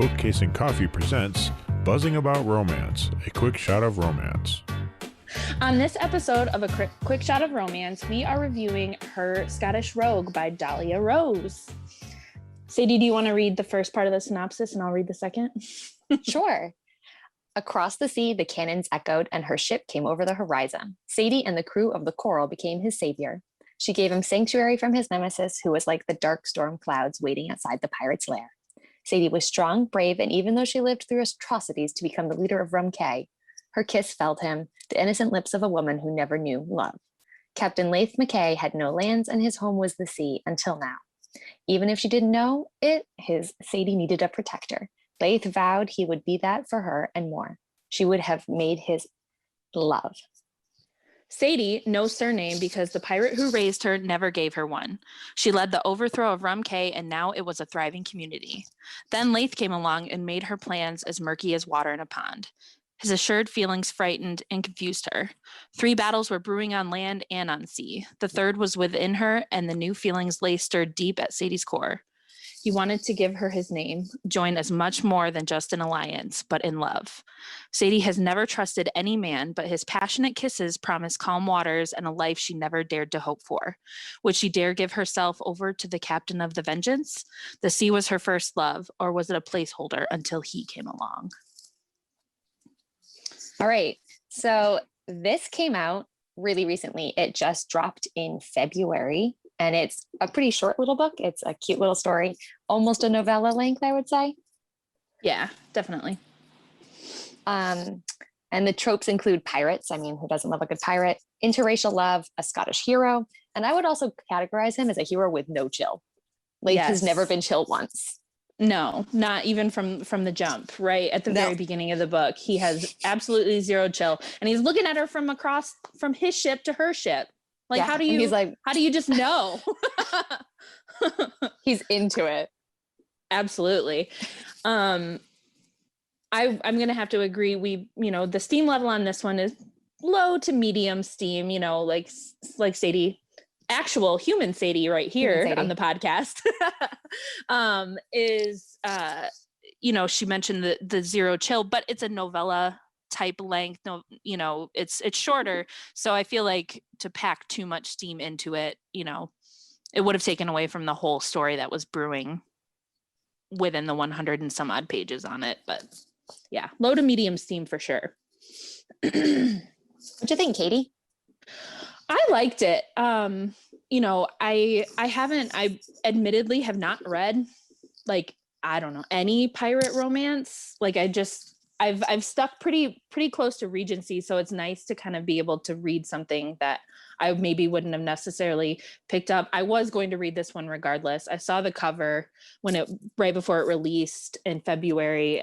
Bookcase and Coffee presents Buzzing About Romance, a quick shot of romance. On this episode of A Quick Shot of Romance, we are reviewing Her Scottish Rogue by Dahlia Rose. Sadie, do you want to read the first part of the synopsis and I'll read the second? Sure. Across the sea, the cannons echoed and her ship came over the horizon. Sadie and the crew of the Coral became his savior. She gave him sanctuary from his nemesis, who was like the dark storm clouds waiting outside the pirate's lair. Sadie was strong, brave, and even though she lived through atrocities to become the leader of Rum Cay, her kiss felled him, the innocent lips of a woman who never knew love. Captain Laith MacKay had no lands and his home was the sea until now. Even if she didn't know it, Sadie needed a protector. Laith vowed he would be that for her and more. She would have made his love. Sadie, no surname because the pirate who raised her never gave her one. She led the overthrow of Rum Cay and now it was a thriving community. Then Laith came along and made her plans as murky as water in a pond. His assured feelings frightened and confused her. 3 battles were brewing on land and on sea. The third was within her, and the new feelings lay stirred deep at Sadie's core. He wanted to give her his name, join as much more than just an alliance, but in love. Sadie has never trusted any man, but his passionate kisses promised calm waters and a life she never dared to hope for. Would she dare give herself over to the captain of the Vengeance? The sea was her first love, or was it a placeholder until he came along? All right. So this came out really recently. It just dropped in February, and it's a pretty short little book. It's a cute little story, almost a novella length, I would say. Yeah, definitely. And the tropes include pirates. I mean, who doesn't love a good pirate? Interracial love, a Scottish hero. And I would also categorize him as a hero with no chill. Like, He's never been chill once. No, not even from the jump, right? At the very beginning of the book, he has absolutely zero chill. And he's looking at her from across from his ship to her ship. Like, yeah. how do you just know? He's into it. Absolutely. I'm going to have to agree. The steam level on this one is low to medium steam, like Sadie, actual human Sadie right here Sadie on the podcast she mentioned the zero chill, but it's a novella type length. No, it's shorter. So I feel like to pack too much steam into it, it would have taken away from the whole story that was brewing within the 100 and some odd pages on it. But yeah, low to medium steam for sure. What'd you think, Katie? I liked it. I admittedly have not read any pirate romance. Like I've stuck pretty close to Regency. So it's nice to kind of be able to read something that I maybe wouldn't have necessarily picked up. I was going to read this one regardless. I saw the cover right before it released in February.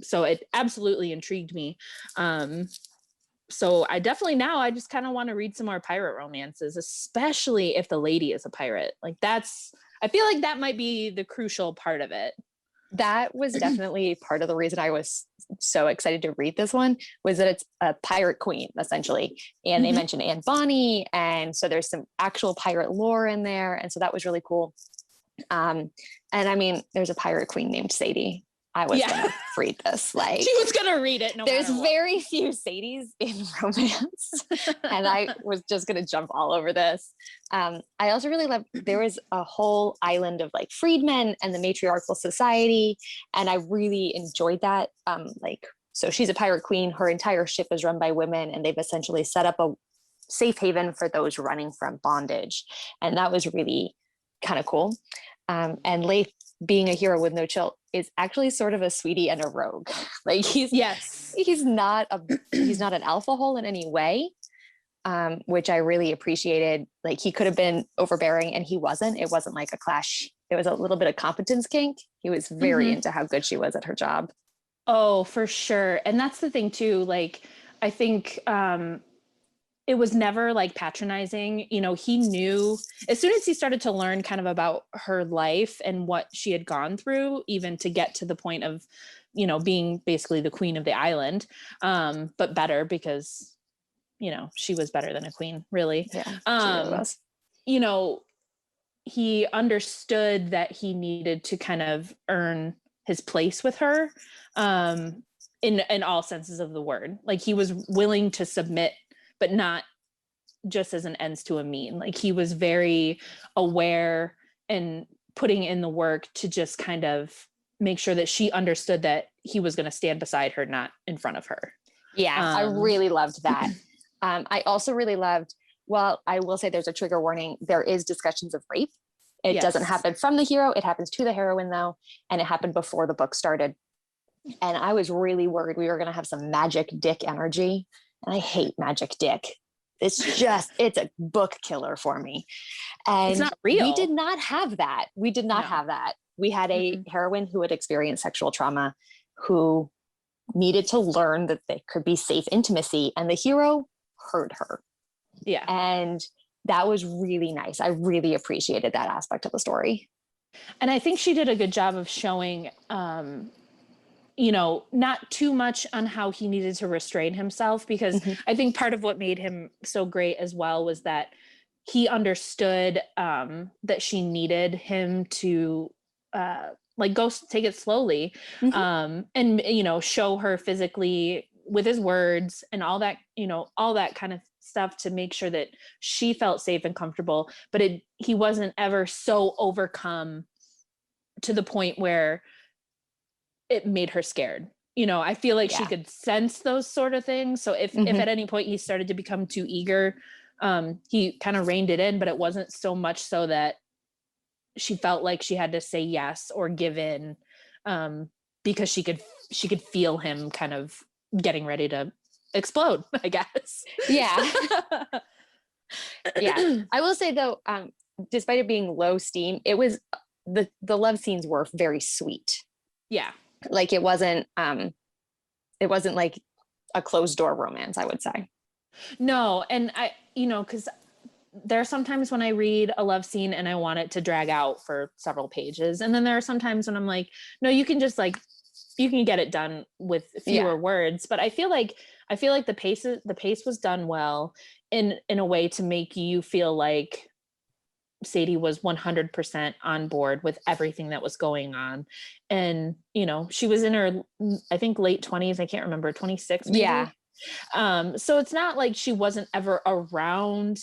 So it absolutely intrigued me. So I just kind of want to read some more pirate romances, especially if the lady is a pirate. I feel like that might be the crucial part of it. That was definitely part of the reason I was so excited to read this one, was that it's a pirate queen, essentially. And they mentioned Anne Bonny. And so there's some actual pirate lore in there. And so that was really cool. And I mean, there's a pirate queen named Sadie. I was going to read this. She was going to read it. There's very few Sadies in romance. And I was just going to jump all over this. I also really loved, there was a whole island of freedmen and the matriarchal society. And I really enjoyed that. So she's a pirate queen. Her entire ship is run by women, and they've essentially set up a safe haven for those running from bondage. And that was really kind of cool. And Laith, being a hero with no chill, is actually sort of a sweetie and a rogue. He's not an alpha hole in any way, which I really appreciated. He could have been overbearing and he wasn't. It wasn't like a clash. It was a little bit of competence kink. He was very into how good she was at her job. Oh, for sure. And that's the thing too. I think it was never patronizing. He knew as soon as he started to learn kind of about her life and what she had gone through, even to get to the point of, being basically the queen of the island, but better because, she was better than a queen, really. Yeah, she really was. He understood that he needed to kind of earn his place with her, in all senses of the word. Like he was willing to submit, but not just as an ends to a mean. Like he was very aware and putting in the work to just kind of make sure that she understood that he was going to stand beside her, not in front of her. Yeah, I really loved that. I also really loved, well, I will say there's a trigger warning. There is discussions of rape. It doesn't happen from the hero. It happens to the heroine though. And it happened before the book started. And I was really worried we were going to have some magic dick energy. And I hate magic dick. It's a book killer for me. And it's not real. We did not have that. We did not have that. We had a heroine who had experienced sexual trauma, who needed to learn that there could be safe intimacy, and the hero heard her. Yeah. And that was really nice. I really appreciated that aspect of the story. And I think she did a good job of showing, not too much on how he needed to restrain himself, because I think part of what made him so great as well was that he understood that she needed him to go take it slowly, and show her physically with his words and all that kind of stuff to make sure that she felt safe and comfortable. But he wasn't ever so overcome to the point where it made her scared. I feel like she could sense those sort of things. So if at any point he started to become too eager, he kind of reined it in, but it wasn't so much so that she felt like she had to say yes or give in, because she could feel him kind of getting ready to explode, I guess. Yeah. Yeah. I will say though, despite it being low steam, it was the love scenes were very sweet. Yeah. Like it wasn't like a closed door romance, I would say. No. And I, cause there are sometimes when I read a love scene and I want it to drag out for several pages. And then there are some times when I'm like, no, you can just you can get it done with fewer words. But I feel like the pace was done well in a way to make you feel like Sadie was 100% on board with everything that was going on. And, she was in her, I think, late 20s. I can't remember, 26 maybe. Yeah. So it's not like she wasn't ever around,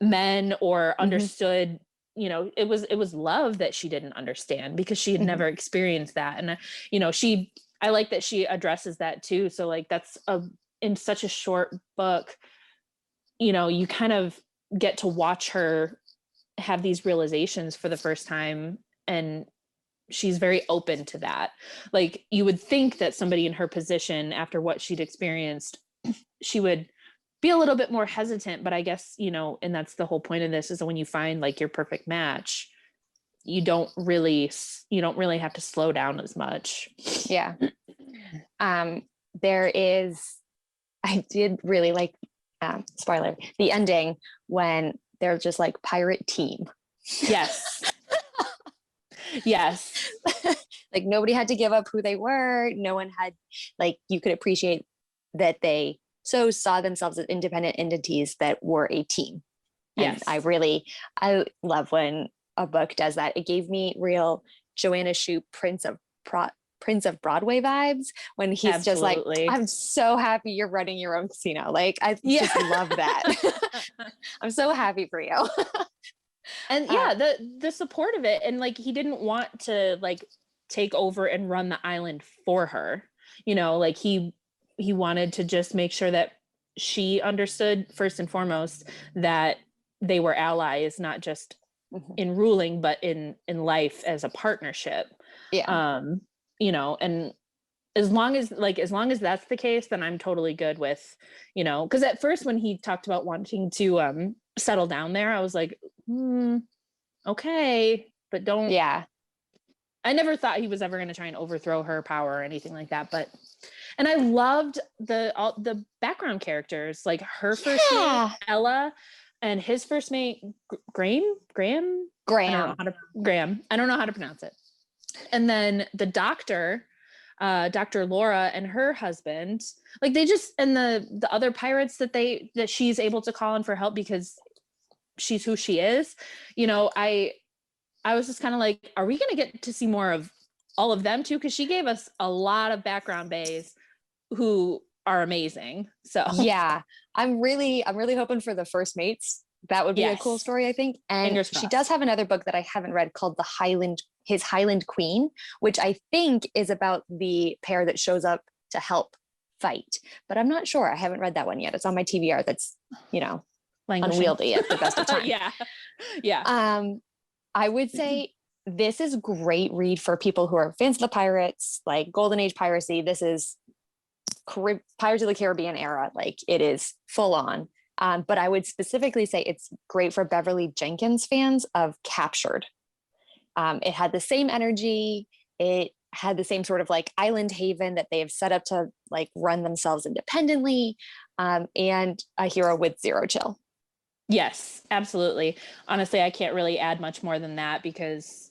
men or understood, it was love that she didn't understand because she had never experienced that. And, I like that she addresses that too. So like, that's in such a short book, you kind of get to watch her have these realizations for the first time, and she's very open to that. Like you would think that somebody in her position, after what she'd experienced, she would be a little bit more hesitant, but I guess, and that's the whole point of this, is that when you find like your perfect match, you don't really have to slow down as much. Yeah. I did really like, spoiler, the ending when they're just like pirate team. Yes. Yes. Like nobody had to give up who they were. No one had, like, you could appreciate that they so saw themselves as independent entities that were a team. And yes. I love when a book does that. It gave me real Joanna Shupe, Prince of Broadway vibes, when he's just like, I'm so happy you're running your own casino. Like, I just love that. I'm so happy for you. And the support of it. And like, he didn't want to like take over and run the island for her, like he wanted to just make sure that she understood first and foremost that they were allies, not just in ruling, but in life as a partnership. Yeah. And as long as that's the case, then I'm totally good with, because at first when he talked about wanting to settle down there, I was like, okay, but don't. Yeah. I never thought he was ever going to try and overthrow her power or anything like that. And I loved the background characters, like her first name, Ella, and his first name, Graham. I don't know how to pronounce it. And then the doctor, Dr. Laura, and her husband, like they just, and the other pirates that she's able to call in for help because she's who she is. I I was just kind of like, are we going to get to see more of all of them too? Because she gave us a lot of background bays who are amazing. So Yeah, I'm really hoping for the first mates. That would be a cool Yes. story, I think. And Fingers she crossed. does have another book that I haven't read called His Highland Queen, which I think is about the pair that shows up to help fight. But I'm not sure. I haven't read that one yet. It's on my TBR. That's, Languishing. unwieldy at the best of times. Yeah. I would say this is a great read for people who are fans of the pirates, like Golden Age piracy. This is Pirates of the Caribbean era. Like, it is full on. But I would specifically say it's great for Beverly Jenkins fans of Captured. It had the same energy. It had the same sort of like island haven that they have set up to like run themselves independently, and a hero with zero chill. Yes, absolutely. Honestly, I can't really add much more than that because,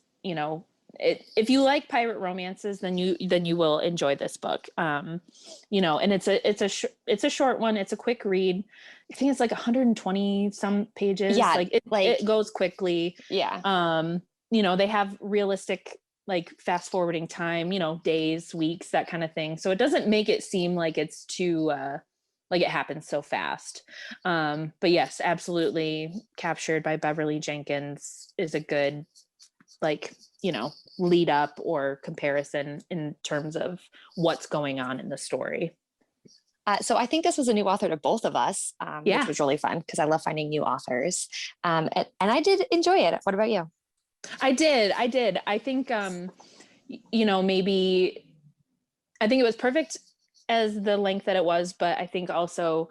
if you like pirate romances, then you will enjoy this book. And it's a short one. It's a quick read. I think it's like 120 some pages. Yeah, it goes quickly. Yeah. They have realistic like fast forwarding time, days, weeks, that kind of thing. So it doesn't make it seem like it's too like it happens so fast. But yes, absolutely. Captured by Beverly Jenkins is a good lead up or comparison in terms of what's going on in the story. So I think this was a new author to both of us, which was really fun because I love finding new authors. And I did enjoy it. What about you? I did. I think, maybe I think it was perfect as the length that it was, but I think also,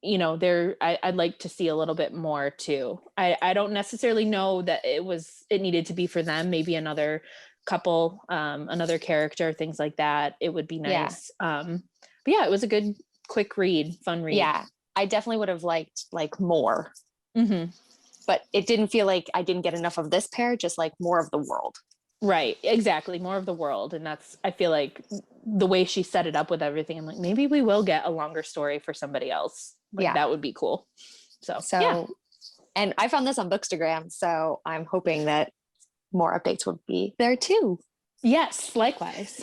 I'd like to see a little bit more too. I don't necessarily know that it needed to be for them, maybe another couple, another character, things like that. It would be nice. But yeah, it was a good, quick read, fun read. Yeah, I definitely would have liked like more, but it didn't feel like I didn't get enough of this pair, just like more of the world. Right, exactly. More of the world. And I feel like the way she set it up with everything, I'm like, maybe we will get a longer story for somebody else. That would be cool. So yeah. And I found this on Bookstagram, so I'm hoping that more updates would be there too. Yes, likewise.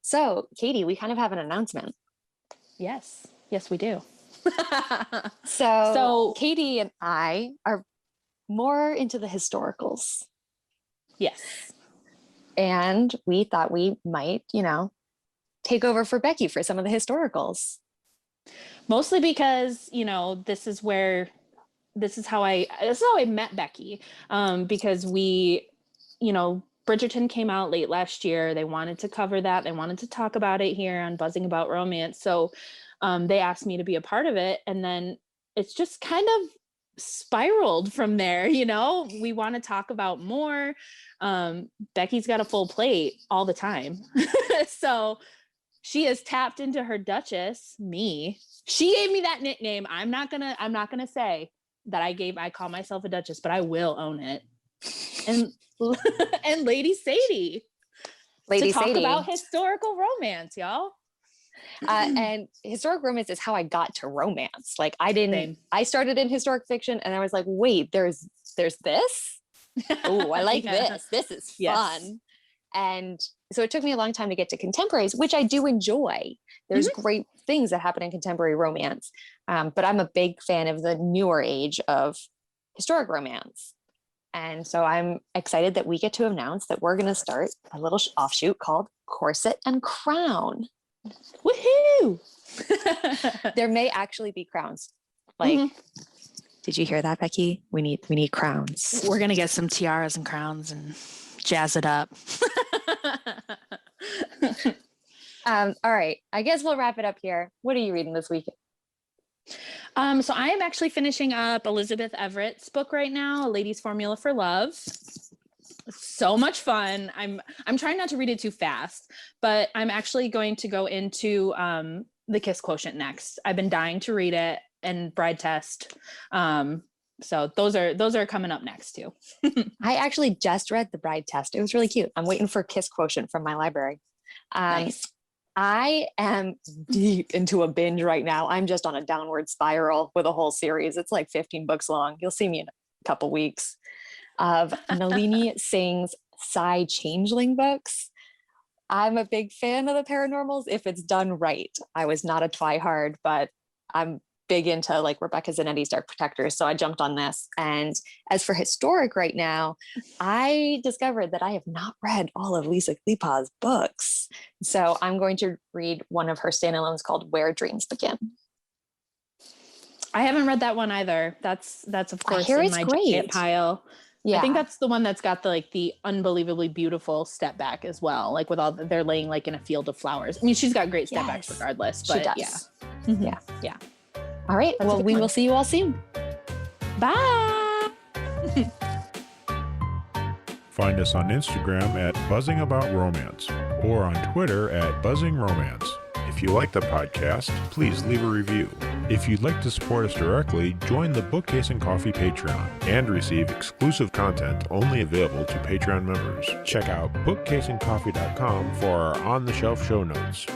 So Katie, we kind of have an announcement. Yes, we do. So Katie and I are more into the historicals. Yes. And we thought we might, take over for Becky for some of the historicals. Mostly because, this is how I met Becky. Because we, Bridgerton came out late last year. They wanted to cover that. They wanted to talk about it here on Buzzing About Romance. So they asked me to be a part of it. And then it's just kind of spiraled from there. We want to talk about more. Becky's got a full plate all the time. So she has tapped into her Duchess, me. She gave me that nickname. I'm not gonna say that I call myself a Duchess, but I will own it. And Lady Sadie. To talk about historical romance, y'all. And historic romance is how I got to romance. Like I started in historic fiction and I was like, wait, there's this? Oh, I like this. This is fun. And so it took me a long time to get to contemporaries, which I do enjoy. There's great things that happen in contemporary romance. But I'm a big fan of the newer age of historic romance. And so I'm excited that we get to announce that we're going to start a little offshoot called Corset and Crown. Woohoo! There may actually be crowns. Did you hear that, Becky? We need crowns. We're going to get some tiaras and crowns and jazz it up. All right. I guess we'll wrap it up here. What are you reading this week? So I am actually finishing up Elizabeth Everett's book right now, A Lady's Formula for Love. So much fun. I'm trying not to read it too fast, but I'm actually going to go into The Kiss Quotient next. I've been dying to read it, and Bride Test. So those are coming up next too. I actually just read The Bride Test. It was really cute. I'm waiting for Kiss Quotient from my library. Nice. I am deep into a binge right now. I'm just on a downward spiral with a whole series. It's like 15 books long. You'll see me in a couple weeks. of Nalini Singh's Psy Changeling books. I'm a big fan of the paranormals if it's done right. I was not a twihard, but I'm big into like Rebecca Zanetti's Dark Protectors. So I jumped on this. And as for historic right now, I discovered that I have not read all of Lisa Kleypas's books. So I'm going to read one of her standalones called Where Dreams Begin. I haven't read that one either. That's of course hear in it's my great. giant pile. Yeah. I think that's the one that's got the unbelievably beautiful step back as well. Like with all they're laying like in a field of flowers. I mean, she's got great step backs regardless, but she does. Yeah. Mm-hmm. Yeah. Yeah. All right. That's well, we will see you all soon. Bye. Find us on Instagram at Buzzing About Romance or on Twitter at Buzzing Romance. If you like the podcast, please leave a review. If you'd like to support us directly, join the Bookcase and Coffee Patreon and receive exclusive content only available to Patreon members. Check out bookcaseandcoffee.com for our on-the-shelf show notes.